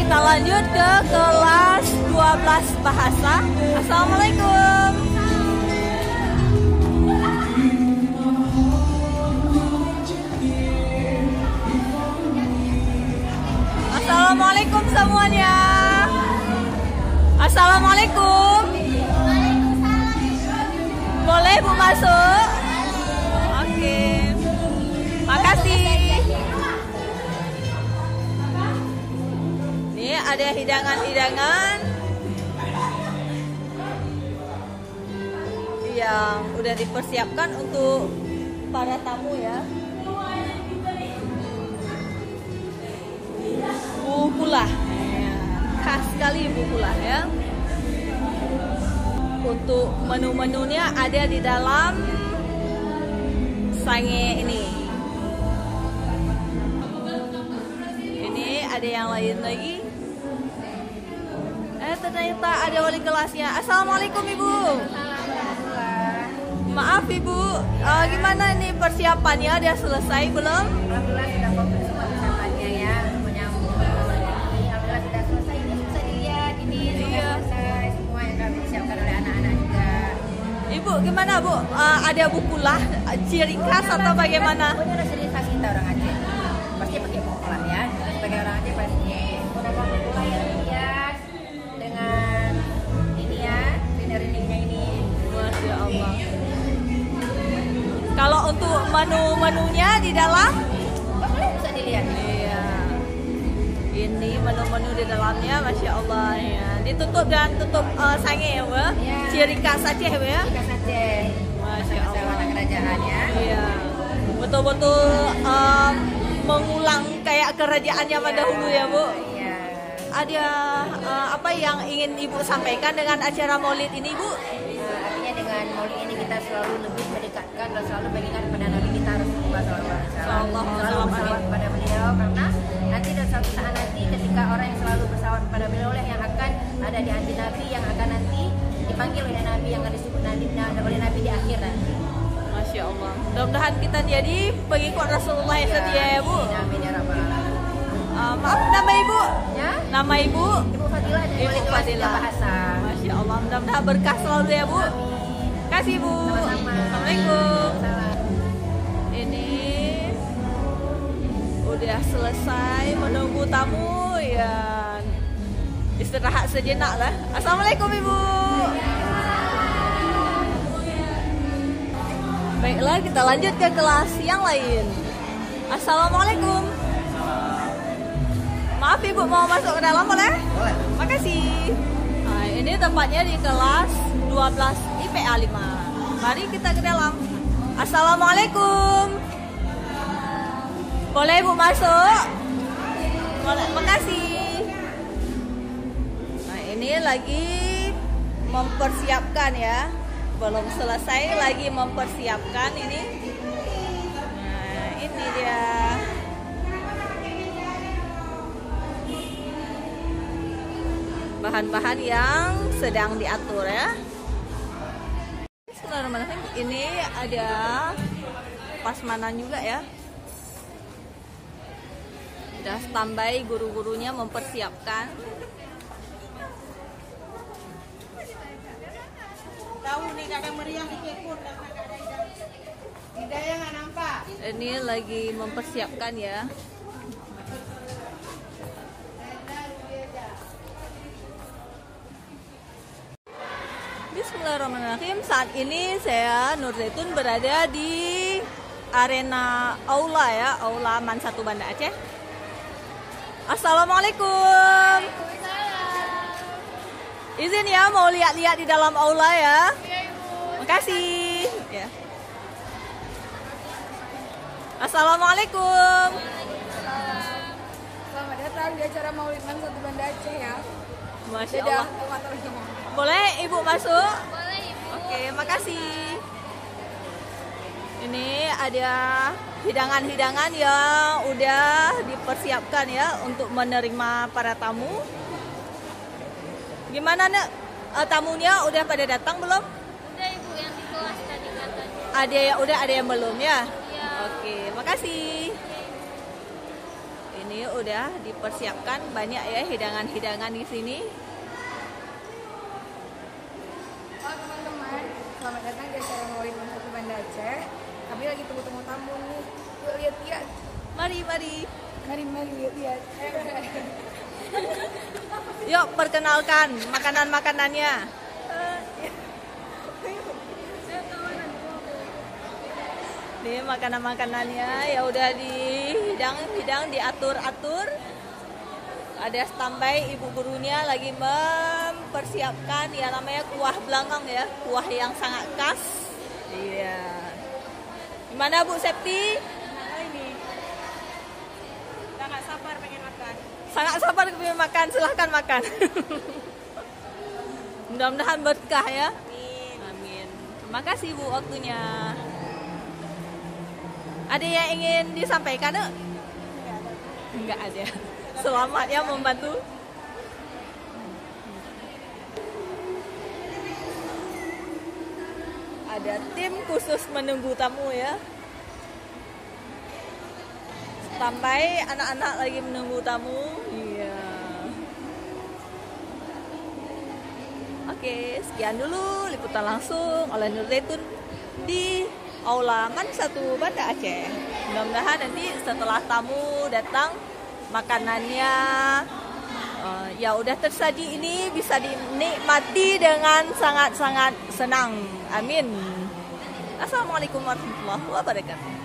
kita lanjut ke kelas 12 bahasa. Assalamualaikum. Assalamualaikum semuanya. Assalamualaikum. Boleh Bu masuk? Oke. Makasih. Ini ada hidangan-hidangan yang udah dipersiapkan untuk para tamu ya. Bukulah, khas sekali bukulah ya. Untuk menu-menunya ada di dalam sange ini. Ini ada yang lain lagi. Ternyata ada wali kelasnya. Assalamualaikum Ibu. Maaf Ibu, gimana ini persiapannya? Udah selesai belum? Alhamdulillah sudah komplit semua persiapannya ya. Menyambut alhamdulillah sudah selesai. Ini bisa dilihat ini sudah selesai semua yang kami siapkan oleh anak-anak juga. Ibu gimana Bu? Ada bukulah ciri khas atau bagaimana? Pokoknya ada ciri khas kita orang Aceh. Pasti pakai bukulah ya. Sebagai orang Aceh pasti menggunakan bukulah yang dihias dengan ini ya, rinding-rindingnya ini. Masya Allah. Kalau untuk menu-menunya di dalam, bisa dilihat. Iya. Ini menu-menu di dalamnya, Masya Allah ya. Ditutup dan tutup sange ya, Bu? Ya. Ciri khas Aceh ya, Bu ya? Ciri khas Aceh. Masya Allah. Warna kerajaan ya. Iya. Betul-betul mengulang kayak kerajaannya pada dahulu ya, Bu? Iya. Ada apa yang ingin Ibu sampaikan dengan acara Maulid ini, Bu? Artinya dengan Maulid ini kita selalu lebih mendekatkan dan selalu mengingat kepada Nabi kita Rasulullah SAW. Selalu bersalawat kepada beliau karena nanti dan suatu saat nanti ketika orang yang selalu bersalawat kepada beliau yang akan ada di hati Nabi yang akan nanti dipanggil oleh Nabi yang akan disebut Nabi oleh Nabi di akhir nanti. Masya Allah. Mudah-mudahan kita jadi pengikut Rasulullah yang setia ya Bu. Amin ya rabbal alamin. Maaf nama Ibu? Ya. Nama Ibu? Ibu Fadilah dari Ibu Wali Kelas Fadilah. Bahasa. Masya Allah. Mudah-mudahan berkah selalu ya Bu. Terima kasih Bu. Sama-sama. Assalamualaikum. Salam. Ini udah selesai menunggu tamu ya. Istirahat sejenak lah. Assalamualaikum Ibu. Baiklah, kita lanjut ke kelas yang lain. Assalamualaikum. Maaf Ibu, mau masuk ke dalam boleh? Boleh. Makasih. Nah, ini tempatnya di kelas 12 IPA 5. Mari kita ke dalam. Assalamualaikum. Boleh Bu masuk? Boleh, makasih. Nah, ini lagi mempersiapkan ya. Belum selesai, lagi mempersiapkan ini. Nah, ini dia. Bahan-bahan yang sedang diatur ya. Bismillahirrahmanirrahim. Ini ada pasmanan juga ya. Sudah standby, guru-gurunya mempersiapkan. Tahu nih kadang meriah di kekun karena ada hidayah nggak nampak. Ini lagi mempersiapkan ya. Bismillahirrahmanirrahim. Saat ini saya Nur Zaitun berada di arena aula ya, Aula Man 1 Banda Aceh. Assalamualaikum. Izin ya mau lihat-lihat di dalam aula ya. Makasih. Ya. Assalamualaikum. Selamat datang di acara Maulid Man 1 Banda Aceh ya. Masya Allah. Boleh Ibu masuk? Boleh Ibu. Oke, makasih. Ini ada hidangan-hidangan yang udah dipersiapkan ya untuk menerima para tamu. Gimana Nek? Tamunya udah pada datang belum? Udah Ibu, yang di kelas tadi katanya. Ada yang udah, ada yang belum ya? Iya. Oke, makasih. Ini Ini udah dipersiapkan banyak ya hidangan-hidangan di sini. Halo teman-teman, selamat datang di acara Maulid Satu Banda Aceh. Kami lagi tunggu-tunggu tamu nih. Yuk lihat-lihat. Mari. Mari lihat-lihat. Yuk perkenalkan makanan-makanannya. Ini makanan-makanannya ya udah dihidang diatur-atur. Ada standby ibu gurunya lagi mempersiapkan ya namanya kuah belangkang ya, kuah yang sangat khas. Iya. Gimana Bu Septi? Ini. Sangat sabar pengen makan. Sangat sabar pengen makan, silahkan makan. Mudah-mudahan berkah ya. Amin. Terima kasih Bu waktunya. Ada yang ingin disampaikan? Enggak ada. Selamat ya membantu. Ada tim khusus menunggu tamu ya. Sampai anak-anak lagi menunggu tamu. Iya. Oke, sekian dulu liputan langsung oleh Nur Zaitun di Aula Man 1 Banda Aceh. Mudah-mudahan nanti setelah tamu datang makanannya ya udah tersaji ini bisa dinikmati dengan sangat-sangat senang. Amin. Assalamualaikum warahmatullahi wabarakatuh.